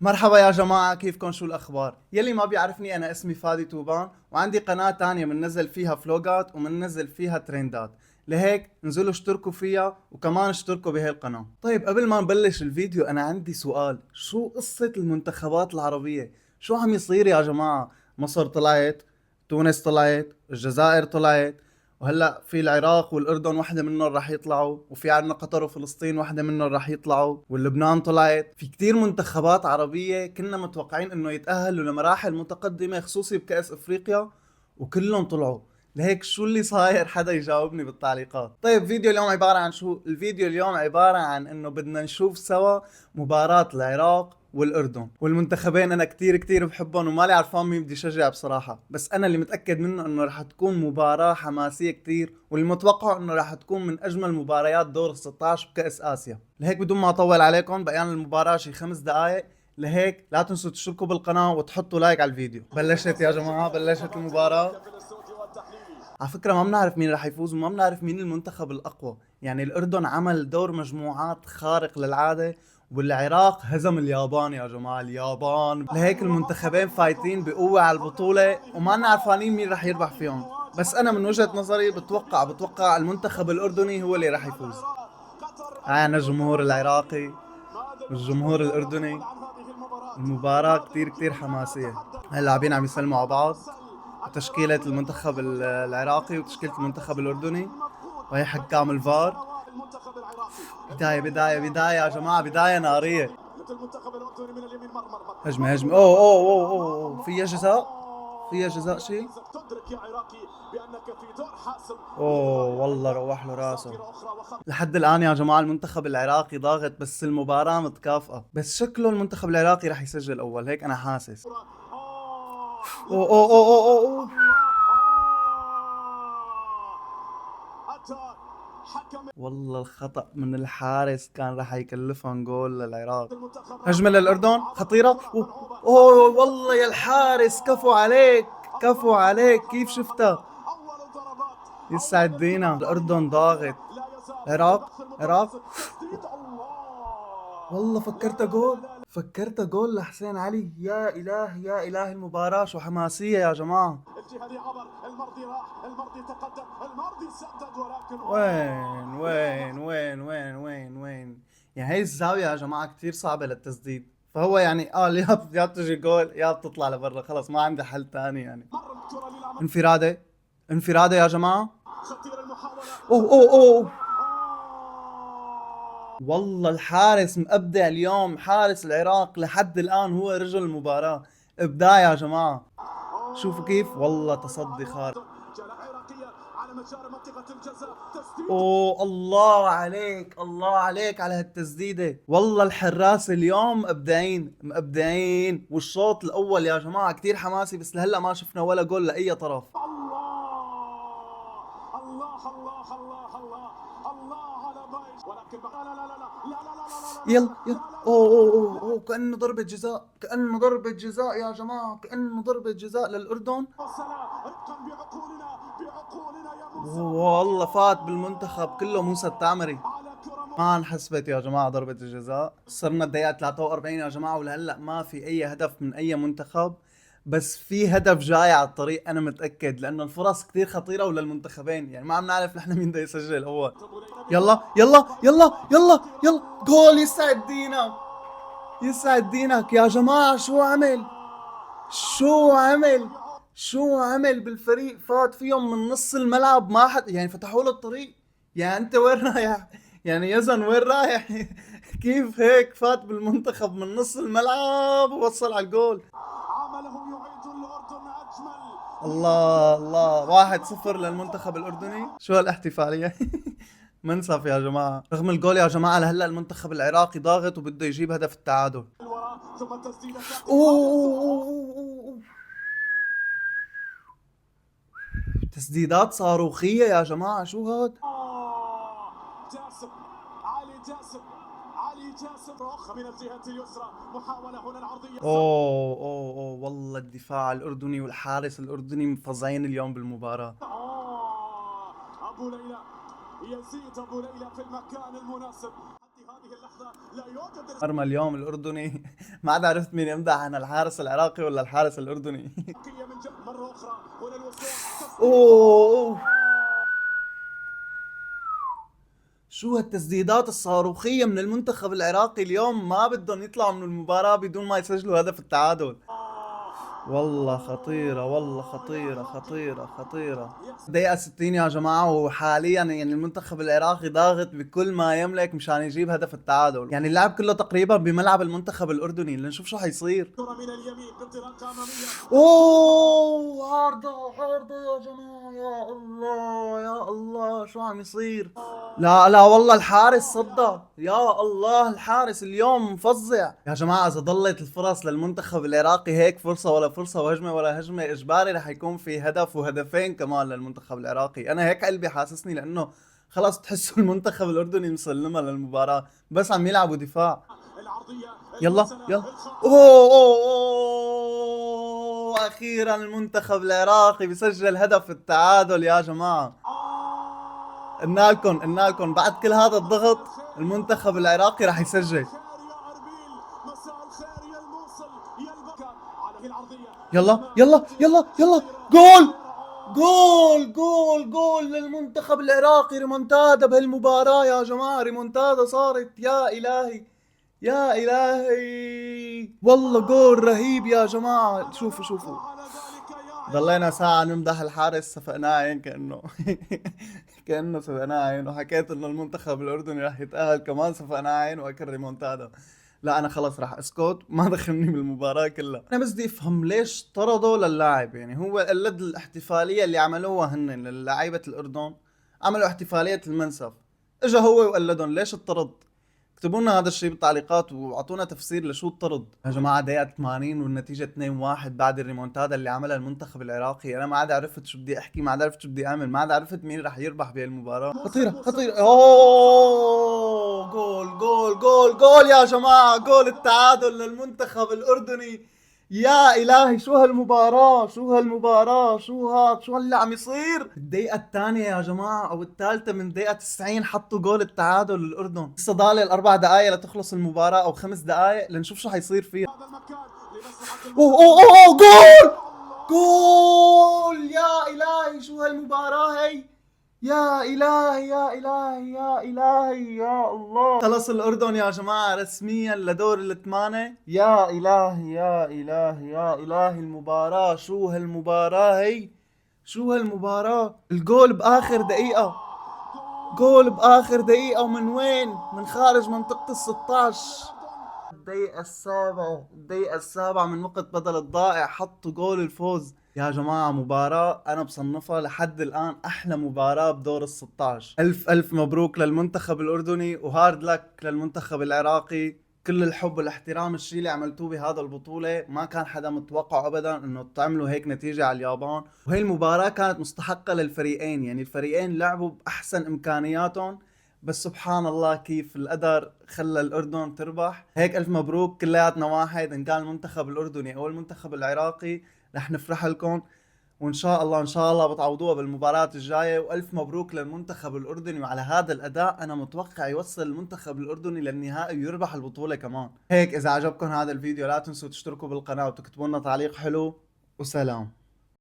مرحبا يا جماعة، كيفكن؟ شو الأخبار؟ يلي ما بيعرفني أنا اسمي فادي توبان، وعندي قناة تانية مننزل فيها فلوقات ومننزل فيها ترندات. لهيك انزلوا اشتركوا فيها وكمان اشتركوا بهي القناة. طيب قبل ما نبلش الفيديو أنا عندي سؤال، شو قصة المنتخبات العربية؟ شو عم يصير يا جماعة؟ مصر طلعت، تونس طلعت، الجزائر طلعت، وهلا في العراق والاردن وحده منهم راح يطلعوا، وفي عندنا قطر وفلسطين وحده منهم راح يطلعوا، واللبنان طلعت. في كتير منتخبات عربيه كنا متوقعين انه يتاهلوا لمراحل متقدمه خصوصي بكاس افريقيا، وكلهم طلعوا. لهيك شو اللي صاير؟ حدا يجاوبني بالتعليقات. طيب فيديو اليوم عبارة عن شو؟ الفيديو اليوم عبارة عن انه بدنا نشوف سوا مباراة العراق والاردن، والمنتخبين انا كتير كتير بحبهم ومالي عرفان مين بدي شجع بصراحة، بس انا اللي متأكد منه انه رح تكون مباراة حماسية كتير، واللي متوقع انه رح تكون من اجمل مباريات دور ال 16 بكأس اسيا. لهيك بدون ما اطول عليكم، بقيان المباراة شي 5 دقائق. لهيك لا تنسوا تشتركوا بالقناة وتحطوا لايك على الفيديو. بلشت يا جماعة، بلشت المباراة. على فكرة ما بنعرف مين رح يفوز وما بنعرف مين المنتخب الأقوى، يعني الأردن عمل دور مجموعات خارق للعادة، والعراق هزم اليابان يا جماعة، اليابان. لهيك المنتخبين فايتين بقوة على البطولة وما لنا عارفانين مين رح يربح فيهم. بس أنا من وجهة نظري بتوقع المنتخب الأردني هو اللي رح يفوز. أنا الجمهور العراقي والجمهور الأردني، المباراة كتير كتير حماسية. اللاعبين عم يسلموا على بعض، وتشكيلة المنتخب العراقي وتشكيلة المنتخب الأردني، وهي حكام الفار. بداية يا جماعة، بداية نارية. هجمة هجمة، أوه فيها جزاء، فيها جزاء شيء. اوه والله روح له راسه. لحد الآن يا جماعة المنتخب العراقي ضاغط، بس المباراة متكافئة، بس شكله المنتخب العراقي راح يسجل أول، هيك أنا حاسس. أوه. والله الخطأ من الحارس كان راح يكلفهم جول للعراق. هجمة للأردن خطيرة. أوه والله يا الحارس، كفو عليك، كفو عليك، كيف شفتها؟ يسعد دينا. الأردن ضاغط. عراق. والله فكرتها جول، فكرتها جول لحسين علي. يا إله يا إله، المباراة شو حماسية يا جماعة. الجهة عبر، المرضي راح، المرضي تقدم، المرضي سدد، ولكن وين. يعني هي الزاوية يا جماعة كتير صعبة للتسديد، فهو يعني يا بتجي جول يا بتطلع لبرا، خلص ما عنده حل تاني يعني. انفرادة، انفرادة يا جماعة. أوه. والله الحارس مبدع اليوم، حارس العراق لحد الآن هو رجل المباراة. إبداع يا جماعة. شوفوا كيف، والله تصدي خارق. اوه الله عليك، الله عليك على هالتسديدة. والله الحراس اليوم مبدعين مبدعين، والشوط الأول يا جماعة كتير حماسي، بس لهلا ما شفنا ولا جول لأي طرف. يلا. أوه كأنه ضربة جزاء، كأنه ضربة جزاء يا جماعة، كأنه ضربة جزاء للأردن. والله فات بالمنتخب كله موسى التعمري. ما انحسبت يا جماعة ضربة الجزاء. صرنا الدقيقة 43 يا جماعة، ولهلا ما في أي هدف من أي منتخب، بس في هدف جاي على الطريق أنا متأكد، لأنه الفرص كتير خطيرة وللمنتخبين، يعني ما عم نعرف نحن مين بده يسجل أول. يلا جول. يسعد دينك، يسعد دينك يا جماعة. شو عمل بالفريق؟ فات فيهم من نص الملعب، ما حد يعني فتحوا له الطريق. يعني انت وين رايح؟ يعني يزن وين رايح؟ كيف هيك فات بالمنتخب من نص الملعب ووصل على الجول؟ الله 1-0 للمنتخب الأردني. شو هالاحتفالية؟ منسف يا جماعة. رغم الجول يا جماعة لهلا المنتخب العراقي ضاغط وبده يجيب هدف التعادل. أوه. تسديدات صاروخية يا جماعة، شو هاد؟ جاسم، علي جاسم اخ من الجهة اليسرى، محاولة هنا العرضية. اوه والله الدفاع الأردني والحارس الأردني مفظعين اليوم بالمباراة. أبو ليلى، يزيد أبو ليلى في المكان المناسب. مرمى اليوم الأردني ما عاد عرفت مين يمدح، أنا الحارس العراقي ولا الحارس الأردني. أوه، شو هالتسديدات الصاروخية من المنتخب العراقي اليوم، ما بدهم يطلعوا من المباراة بدون ما يسجلوا هدف التعادل. والله خطيرة، والله خطيرة خطيرة خطيرة. دقيقة 60 يا جماعة، وحاليا يعني المنتخب العراقي ضاغط بكل ما يملك مشان يجيب هدف التعادل. يعني اللعب كله تقريبا بملعب المنتخب الأردني، لنشوف شو حيصير. اوه، عارضة عارضة يا جماعة، يا الله يا الله شو عم يصير. لا لا والله الحارس صدى، يا الله الحارس اليوم مفظع يا جماعة. إذا ضلت الفرص للمنتخب العراقي هيك فرصة ولا فرصة وهجمة ولا هجمة، إجباري رح يكون في هدف وهدفين كمان للمنتخب العراقي. أنا هيك قلبي حاسسني، لأنه خلاص تحسوا المنتخب الأردني مسلمة للمباراة، بس عم يلعبوا دفاع. يلا يلا. أوه, أوه, أوه أخيرا المنتخب العراقي بيسجل هدف التعادل يا جماعة. قلنا لكم بعد كل هذا الضغط المنتخب العراقي راح يسجل. يلا يلا يلا يلا. جول جول جول جول للمنتخب العراقي. ريمونتادا بهالمباراة يا جماعة، ريمونتادا صارت، يا إلهي يا إلهي، والله جول رهيب يا جماعة. شوفوا شوفوا، ضلينا ساعة نمدح الحارس، صفقناه عين كأنه كأنه صفقناه عين، وحكيت انه المنتخب الأردني راح يتأهل كمان صفقناه عين وأكل ريمونتادا. لا انا خلص راح اسكت، ما دخلني بالمباراة كلها. انا بس بدي افهم ليش طردوا للاعب. يعني هو قلد الاحتفالية اللي عملوها هن للاعيبة الأردن، عملوا احتفالية المنسف، اجا هو وقلدهم. ليش الطرد؟ اكتبوا لنا هذا الشيء بالتعليقات واعطونا تفسير لشو الطرد يا جماعه. دقيقه 80 والنتيجه 2-1 بعد الريمونتادا اللي عملها المنتخب العراقي. انا ما عاد عرفت شو بدي احكي، ما عاد عرفت شو بدي اعمل، ما عاد عرفت مين رح يربح بهالمباراه. خطيره خطيره، اوه جول جول جول جول يا جماعه، جول التعادل للمنتخب الاردني. يا الهي شو هالمباراة، شو هالمباراة، شو هاد، شو هاللي عم يصير. الدقيقة الثانية يا جماعة او الثالثة من دقيقة 90 حطوا جول التعادل للأردن. لسه ضال الاربع دقائق لتخلص المباراة او 5 دقائق، لنشوف شو حيصير فيها. اوه اوه اوه جول جول، يا الهي شو هالمباراة هي. يا إلهي يا إلهي يا إلهي يا الله. خلص الأردن يا جماعة رسميا لدور الثمانية. يا إلهي يا إلهي يا إلهي، المباراة شو هالمباراة هي، شو هالمباراة. الجول بآخر دقيقة، جول بآخر دقيقة، ومن وين؟ من خارج منطقة ال16. الدقيقة السابعة من وقت بدل الضائع حطوا جول الفوز. يا جماعة مباراة أنا بصنفها لحد الآن أحلى مباراة بدور ال16. ألف ألف مبروك للمنتخب الأردني، وهارد لك للمنتخب العراقي. كل الحب والاحترام، الشيء اللي عملتوه بهذا البطولة ما كان حدا متوقع أبدا إنه تعملوا هيك نتيجة على اليابان. وهي المباراة كانت مستحقة للفريقين، يعني الفريقين لعبوا بأحسن إمكانياتهم، بس سبحان الله كيف القدر خلى الأردن تربح. هيك ألف مبروك، كلياتنا واحد، إن كان المنتخب الأردني أو المنتخب العراقي رح نفرح لكم. وإن شاء الله إن شاء الله بتعوضوها بالمباراة الجاية. وألف مبروك للمنتخب الأردني، وعلى هذا الأداء أنا متوقع يوصل المنتخب الأردني للنهائي ويربح البطولة كمان. هيك إذا عجبكم هذا الفيديو لا تنسوا تشتركوا بالقناة وتكتبوا لنا تعليق حلو، وسلام.